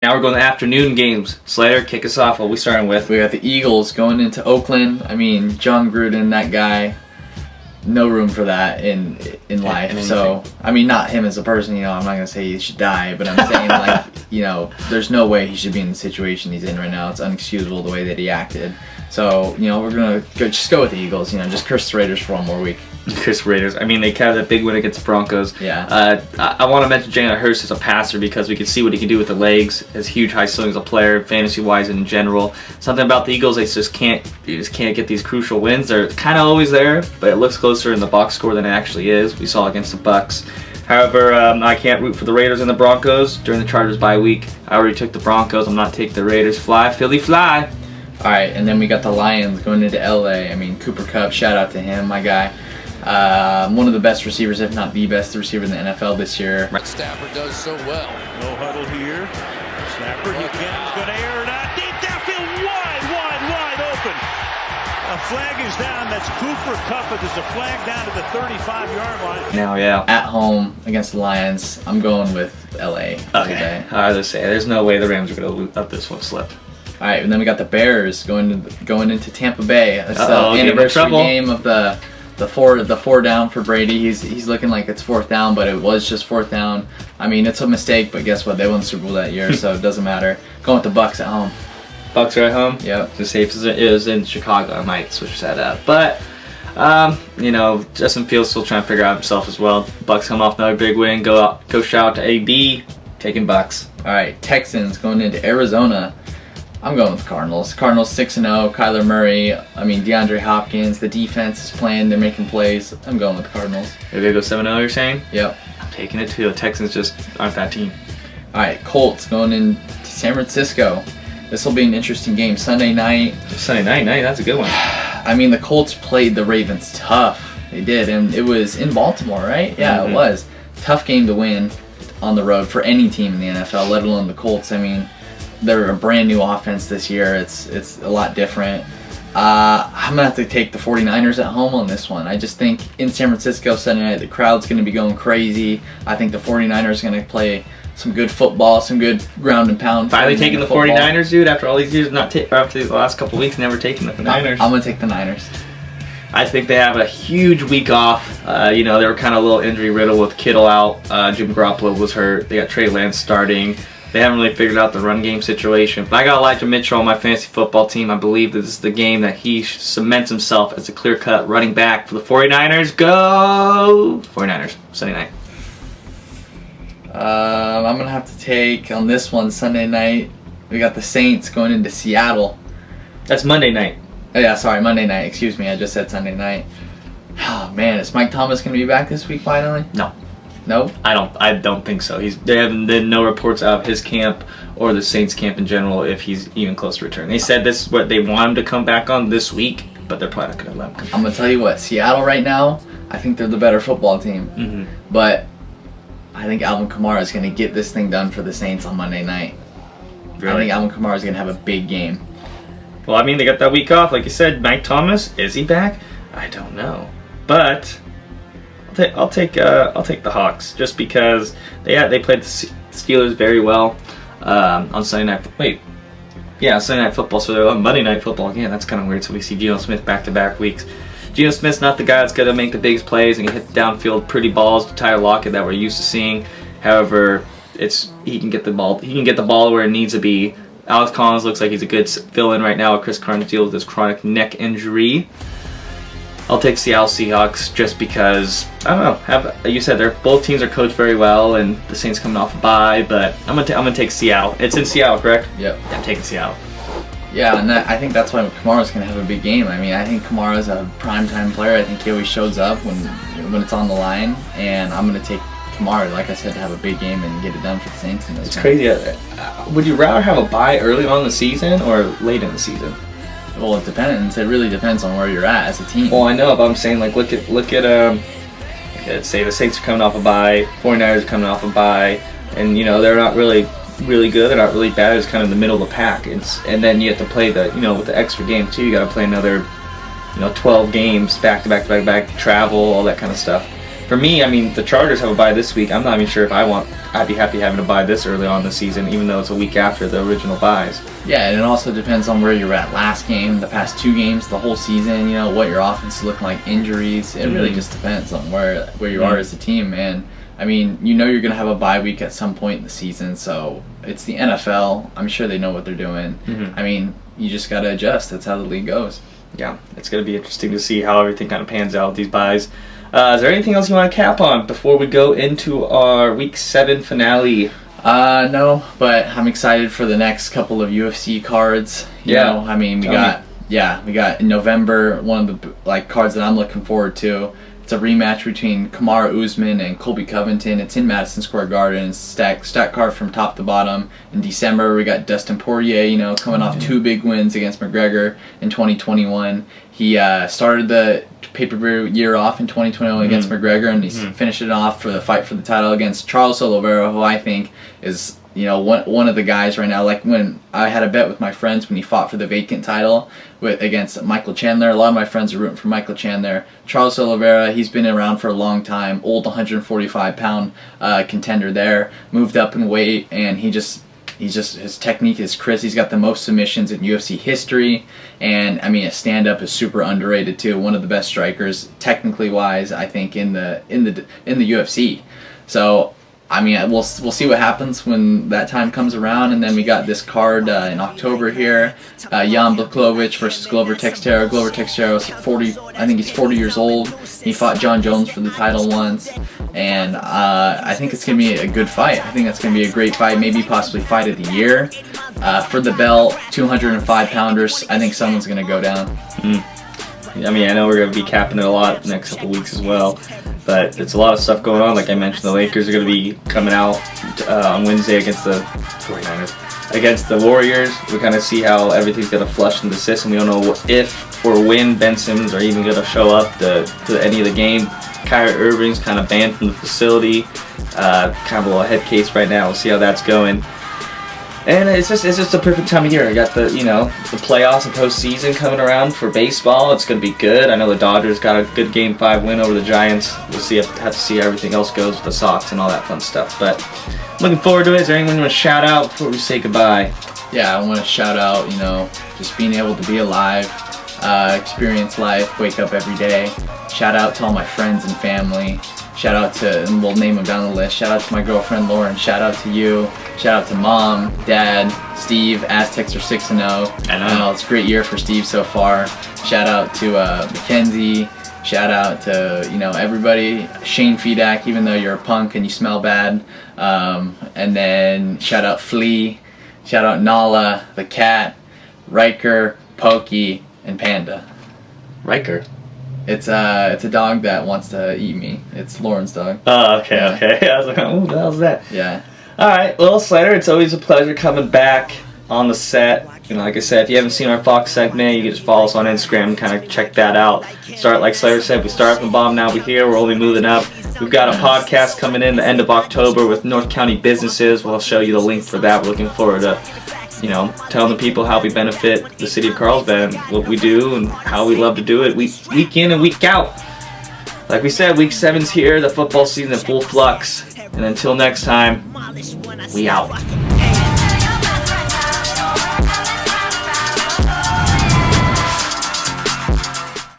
Now we're going to afternoon games. Slater, kick us off. What are we starting with? We got the Eagles going into Oakland. I mean, John Gruden, that guy, no room for that in life. So, I mean, not him as a person, I'm not going to say he should die, but I'm saying, there's no way he should be in the situation he's in right now. It's unexcusable the way that he acted. So, we're going to just go with the Eagles, just curse the Raiders for one more week. Chris Raiders. I mean, they had that big win against the Broncos. Yeah. I want to mention Jalen Hurts as a passer because we can see what he can do with the legs. His huge high ceiling as a player, fantasy-wise and in general. Something about the Eagles, they just can't get these crucial wins. They're kind of always there, but it looks closer in the box score than it actually is. We saw against the Bucks. However, I can't root for the Raiders and the Broncos during the Chargers bye week. I already took the Broncos. I'm not taking the Raiders. Fly, Philly, fly. All right, and then we got the Lions going into LA. I mean, Cooper Kupp, shout out to him, my guy. One of the best receivers, if not the best receiver in the NFL this year. Stafford does so well. No huddle here. Stafford again is going to air it out. Deep downfield, wide open. A flag is down. That's Cooper Kupp. There's a flag down to the 35-yard line. Now, yeah. At home against the Lions, I'm going with LA. Okay. I was going to say, there's no way the Rams are going to let this one slip. All right, and then we got the Bears going into Tampa Bay. It's the anniversary game of the four down for Brady. He's looking like it's fourth down, but it was just fourth down. I mean, it's a mistake, but guess what? They won the Super Bowl that year, so it doesn't matter. Going with the Bucks at home. Bucks are at home? Yep. As safe as it is in Chicago, I might switch that up. But, Justin Fields still trying to figure out himself as well. Bucks come off another big win. Go shout out to AB. Taking Bucks. All right, Texans going into Arizona. I'm going with the Cardinals. Cardinals 6-0. Kyler Murray. I mean, DeAndre Hopkins. The defense is playing. They're making plays. I'm going with the Cardinals. They're going to go 7-0, you're saying? Yep. I'm taking it too. The Texans just aren't that team. All right, Colts going into San Francisco. This will be an interesting game. Sunday night. Sunday night, that's a good one. I mean, the Colts played the Ravens tough. They did, and it was in Baltimore, right? Yeah, It was. Tough game to win on the road for any team in the NFL, let alone the Colts. I mean, they're a brand new offense this year. It's a lot different. I'm going to have to take the 49ers at home on this one. I just think in San Francisco Sunday night, the crowd's going to be going crazy. I think the 49ers are going to play some good football, some good ground and pound. Finally taking the 49ers, dude, after all these years, after the last couple weeks, never taking the Niners. I'm going to take the Niners. I think they have a huge week off. They were kind of a little injury riddled with Kittle out. Jim Garoppolo was hurt. They got Trey Lance starting. They haven't really figured out the run game situation. But I got Elijah Mitchell on my fantasy football team. I believe that this is the game that he cements himself as a clear-cut running back for the 49ers. Go 49ers, Sunday night. I'm going to have to take, on this one, Sunday night, we got the Saints going into Seattle. That's Monday night. Oh, yeah, sorry, Monday night. Excuse me, I just said Sunday night. Oh, man, is Mike Thomas going to be back this week finally? No. No? I don't think so. There haven't been no reports out of his camp or the Saints camp in general if he's even close to return. They said this is what they want him to come back on this week, but they're probably not going to let him come back. I'm going to tell you what, Seattle right now, I think they're the better football team. Mm-hmm. But I think Alvin Kamara is going to get this thing done for the Saints on Monday night. Really? I think Alvin Kamara is going to have a big game. Well, I mean, they got that week off. Like you said, Mike Thomas, is he back? I don't know. But I'll take the Hawks just because they played the Steelers very well on Sunday night. Sunday night football. So they're on Monday night football again. That's kind of weird. So we see Geno Smith back-to-back weeks. Geno Smith's not the guy that's going to make the biggest plays and hit downfield pretty balls to Tyler Lockett that we're used to seeing. However, he can get the ball. He can get the ball where it needs to be. Alex Collins looks like he's a good fill-in right now. Chris Carnes deals with his chronic neck injury. I'll take Seattle Seahawks just because, I don't know, you said both teams are coached very well and the Saints coming off a bye, but I'm gonna take Seattle. It's in Seattle, correct? Yep. I'm taking Seattle. Yeah, and I think that's why Kamara's going to have a big game. I mean, I think Kamara's a primetime player. I think he always shows up when it's on the line, and I'm going to take Kamara, like I said, to have a big game and get it done for the Saints. It's crazy. Would you rather have a bye early on in the season or late in the season? Well, it depends. It really depends on where you're at as a team. Well, I know, but I'm saying, like, look at say the Saints are coming off a bye, 49ers are coming off a bye, and, they're not really good, they're not really bad, it's kind of in the middle of the pack. And then you have to play with the extra game, too. You got to play another, 12 games back to back, travel, all that kind of stuff. For me, I mean, the Chargers have a bye this week. I'm not even sure if I'd be happy having a bye this early on in the season, even though it's a week after the original byes. Yeah, and it also depends on where you're at last game, the past 2 games, the whole season, you know, what your offense is looking like, injuries. It really just depends on where you are as a team, man. I mean, you know you're going to have a bye week at some point in the season, so it's the NFL. I'm sure they know what they're doing. I mean, you just got to adjust. That's how the league goes. Yeah, it's going to be interesting to see how everything kind of pans out with these byes. Is there anything else you want to cap on before we go into our Week 7 finale? No, but I'm excited for the next couple of UFC cards. You know, I mean, we got in November one of the cards that I'm looking forward to. It's a rematch between Kamaru Usman and Colby Covington. It's in Madison Square Garden. It's stack card from top to bottom. In December, we got Dustin Poirier, you know, coming off 2 big wins against McGregor in 2021. He started the pay-per-view year off in 2021 against McGregor, and he's finished it off for the fight for the title against Charles Oliveira, who I think is, you know, one of the guys right now. Like when I had a bet with my friends when he fought for the vacant title against Michael Chandler. A lot of my friends are rooting for Michael Chandler. Charles Oliveira, he's been around for a long time, old 145-pound contender there, moved up in weight, and his technique is crisp. He's got the most submissions in UFC history, and I mean, his stand-up is super underrated too. One of the best strikers, technically wise, I think in the UFC. So, I mean, we'll see what happens when that time comes around, and then we got this card in October here, Jan Blachowicz versus Glover Teixeira. Glover Teixeira is 40. I think he's 40 years old. He fought John Jones for the title once, and I think it's gonna be a good fight. I think that's gonna be a great fight, maybe possibly fight of the year. For the belt, 205-pounders. I think someone's gonna go down. I mean, I know we're going to be capping it a lot the next couple weeks as well, but it's a lot of stuff going on. Like I mentioned, the Lakers are going to be coming out on Wednesday against the 49ers, against the Warriors. We kind of see how everything's going to flush in the system. We don't know if or when Ben Simmons are even going to show up to any of the game. Kyrie Irving's kind of banned from the facility. Kind of a little head case right now. We'll see how that's going. And it's just a perfect time of year. I got the playoffs and postseason coming around for baseball. It's going to be good. I know the Dodgers got a good Game 5 win over the Giants. We'll have to see how everything else goes with the Sox and all that fun stuff. But looking forward to it. Is there anyone you want to shout out before we say goodbye? Yeah, I want to shout out, just being able to be alive, experience life, wake up every day. Shout out to all my friends and family. Shout out to, and we'll name them down the list. Shout out to my girlfriend Lauren. Shout out to you. Shout out to Mom, Dad, Steve. Aztecs are 6-0. I know. It's a great year for Steve so far. Shout out to Mackenzie. Shout out to everybody. Shane Fedak, even though you're a punk and you smell bad. And then shout out Flea. Shout out Nala, the cat, Riker, Pokey, and Panda. Riker. It's a dog that wants to eat me. It's Lauren's dog. Oh, okay. I was like, oh, what the hell's that? Yeah. All right, well, Slater, it's always a pleasure coming back on the set. Like I said, if you haven't seen our Fox segment, you can just follow us on Instagram and kind of check that out. Like Slater said, we start from the bottom, now we're here. We're only moving up. We've got a podcast coming in the end of October with North County businesses. We'll show you the link for that. We're looking forward to telling the people how we benefit the city of Carlsbad, what we do, and how we love to do it week in and week out. Like we said, Week 7's here, the football season in full flux. And until next time, we out.